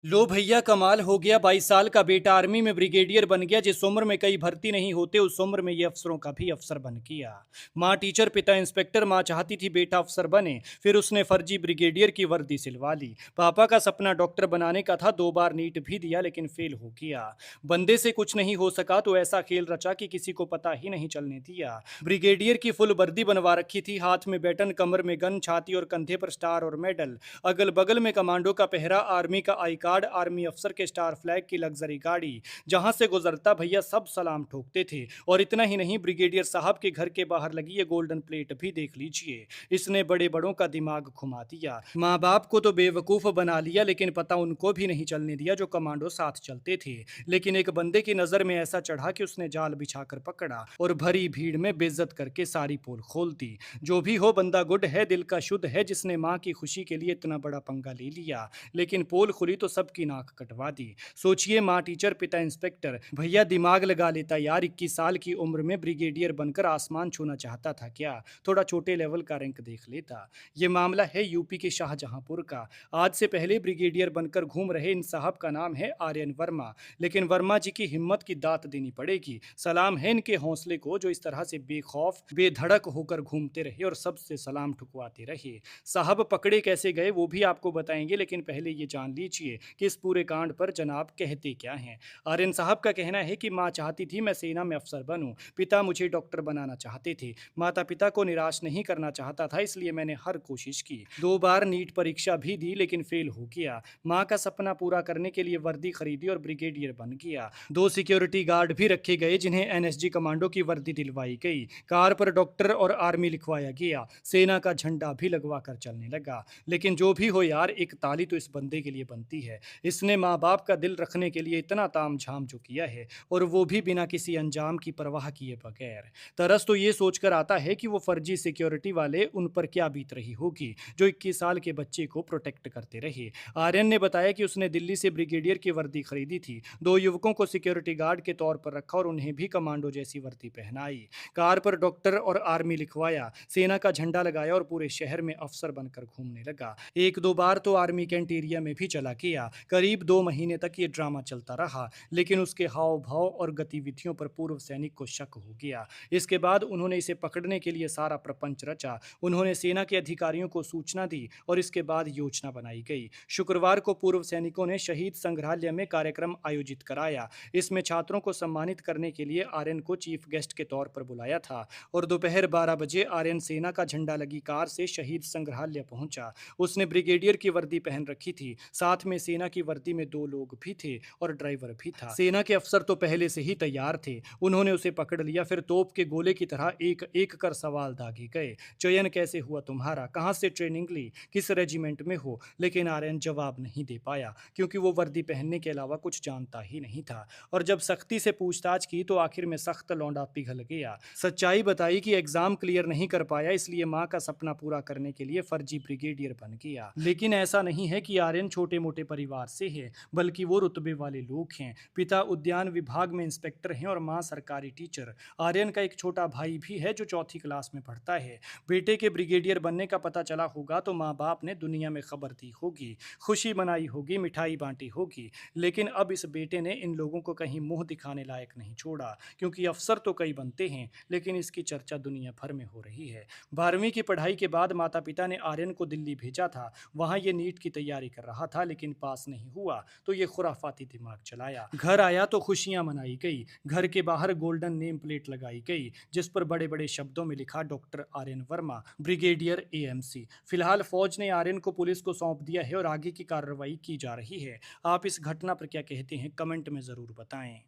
लो भैया कमाल हो गया। 22 साल का बेटा आर्मी में ब्रिगेडियर बन गया। जिस उम्र में कई भर्ती नहीं होते उस उम्र में ये अफसरों का भी अफसर बन गया। माँ टीचर, पिता इंस्पेक्टर। माँ चाहती थी बेटा अफसर बने, फिर उसने फर्जी ब्रिगेडियर की वर्दी सिलवा ली। पापा का सपना डॉक्टर बनाने का था, 2 बार नीट भी दिया लेकिन फेल हो गया। बंदे से कुछ नहीं हो सका तो ऐसा खेल रचा कि किसी को पता ही नहीं चलने दिया। ब्रिगेडियर की फुल वर्दी बनवा रखी थी, हाथ में बैटन, कमर में गन, छाती और कंधे पर स्टार और मेडल। अगल बगल में कमांडो का पहरा, आर्मी का आई कार्ड, आर्मी अफसर के स्टार फ्लैग की लग्जरी गाड़ी। जहां से गुजरता भैया सब सलाम ठोकते थे। और इतना ही नहीं, ब्रिगेडियर साहब के घर के बाहर लगी ये गोल्डन प्लेट भी देख लीजिए। इसने बड़े बड़ों का दिमाग घुमा दिया। माँ बाप को तो बेवकूफ बना लिया, लेकिन पता उनको भी नहीं चलने दिया जो कमांडो साथ चलते थे। लेकिन एक बंदे की नजर में ऐसा चढ़ा कि उसने जाल बिछाकर पकड़ा और भरी भीड़ में बेइज्जत करके सारी पोल खोल दी। जो भी हो, बंदा गुड है, दिल का शुद्ध है, जिसने माँ की खुशी के लिए इतना बड़ा पंगा ले लिया। लेकिन पोल खुली तो सबकी नाक कटवा दी। सोचिए, माँ टीचर, पिता इंस्पेक्टर। भैया दिमाग लगा लेता यार। 21 साल की उम्र में ब्रिगेडियर बनकर आसमान छूना चाहता था क्या? थोड़ा छोटे लेवल का रैंक देख लेता। ये मामला है यूपी के शाहजहांपुर का। आज से पहले ब्रिगेडियर बनकर घूम रहे इन साहब का नाम है आर्यन वर्मा। लेकिन वर्मा जी की हिम्मत की दात देनी पड़ेगी। सलाम है इनके हौसले को, जो इस तरह से बेखौफ बेधड़क होकर घूमते रहे और सबसे सलाम ठुकवाते रहे। साहब पकड़े कैसे गए वो भी आपको बताएंगे, लेकिन पहले ये जान लीजिए कि इस पूरे कांड पर जनाब कहते क्या हैं। आर्यन साहब का कहना है कि माँ चाहती थी मैं सेना में अफसर बनूं, पिता मुझे डॉक्टर बनाना चाहते थे। माता पिता को निराश नहीं करना चाहता था, इसलिए मैंने हर कोशिश की। 2 बार नीट परीक्षा भी दी लेकिन फेल हो गया। माँ का सपना पूरा करने के लिए वर्दी खरीदी और ब्रिगेडियर बन गया। 2 सिक्योरिटी गार्ड भी रखे गए जिन्हें एनएसजी कमांडो की वर्दी दिलवाई गई। कार पर डॉक्टर और आर्मी लिखवाया गया। सेना का झंडा भी लगवा कर चलने लगा। लेकिन जो भी हो यार, एक ताली तो इस बंदे के लिए बनती है। इसने माँ बाप का दिल रखने के लिए इतना ताम झाम जो किया है, और वो भी बिना किसी अंजाम की परवाह किए बगैर। तरस तो ये सोचकर आता है कि वो फर्जी सिक्योरिटी वाले उन पर क्या बीत रही होगी जो 21 साल के बच्चे को प्रोटेक्ट करते रहे। आर्यन ने बताया कि उसने दिल्ली से ब्रिगेडियर की वर्दी खरीदी थी। 2 युवकों को सिक्योरिटी गार्ड के तौर पर रखा और उन्हें भी कमांडो जैसी वर्दी पहनाई। कार पर डॉक्टर और आर्मी लिखवाया, सेना का झंडा लगाया और पूरे शहर में अफसर बनकर घूमने लगा। 1-2 बार तो आर्मी कैंटीरिया में भी चला गया। करीब 2 महीने तक ये ड्रामा चलता रहा, लेकिन उसके हाव भाव और गतिविधियों पर पूर्व सैनिक को शक हो गया। इसके बाद उन्होंने इसे पकड़ने के लिए सारा प्रपंच रचा। उन्होंने सेना के अधिकारियों को सूचना दी और इसके बाद योजना बनाई गई। शुक्रवार को पूर्व सैनिकों ने शहीद संग्रहालय में कार्यक्रम आयोजित कराया। इसमें छात्रों को सम्मानित करने के लिए आर्यन को चीफ गेस्ट के तौर पर बुलाया था। और दोपहर 12 बजे आर्यन सेना का झंडा लगी कार से शहीद संग्रहालय पहुंचा। उसने ब्रिगेडियर की वर्दी पहन रखी थी। साथ में सेना की वर्दी में 2 लोग भी थे और ड्राइवर भी था। सेना के अफसर तो पहले से ही तैयार थे। उन्होंने उसे पकड़ लिया, फिर तोप के गोले की तरह एक एक कर सवाल दागे गए। चयन कैसे हुआ तुम्हारा, कहाँ से ट्रेनिंग ली, किस रेजिमेंट में हो? लेकिन आर्यन जवाब नहीं दे पाया, क्योंकि वो वर्दी पहनने के अलावा कुछ जानता ही नहीं था। और जब सख्ती से पूछताछ की तो आखिर में सख्त लौंडा पिघल गया। सच्चाई बताई कि एग्जाम क्लियर नहीं कर पाया, इसलिए माँ का सपना पूरा करने के लिए फर्जी ब्रिगेडियर बन गया। लेकिन ऐसा नहीं है कि आर्यन छोटे मोटे परिवार से है, बल्कि वो रुतबे वाले लोग हैं। पिता उद्यान विभाग में इंस्पेक्टर हैं और माँ सरकारी टीचर। आर्यन का एक छोटा भाई भी है जो चौथी क्लास में पढ़ता है। बेटे के ब्रिगेडियर बनने का पता चला होगा तो माँ बाप ने दुनिया में खबर दी होगी, खुशी मनाई होगी, मिठाई बांटी होगी। लेकिन अब इस बेटे ने इन लोगों को कहीं मुंह दिखाने लायक नहीं छोड़ा, क्योंकि अफसर तो कई बनते हैं, लेकिन इसकी चर्चा दुनिया भर में हो रही है। 12वीं की पढ़ाई के बाद माता पिता ने आर्यन को दिल्ली भेजा था। वहां ये नीट की तैयारी कर रहा था, लेकिन पास नहीं हुआ तो ये खुराफाती दिमाग चलाया। घर आया तो खुशियां मनाई गई। घर के बाहर गोल्डन नेम प्लेट लगाई गई, जिस पर बड़े बड़े शब्दों में लिखा doctor Aryan Verma, brigadier AMC. फिलहाल फौज ने आर्यन को पुलिस को सौंप दिया है और आगे की कार्रवाई की जा रही है। आप इस घटना पर क्या कहते हैं, कमेंट में जरूर बताएं।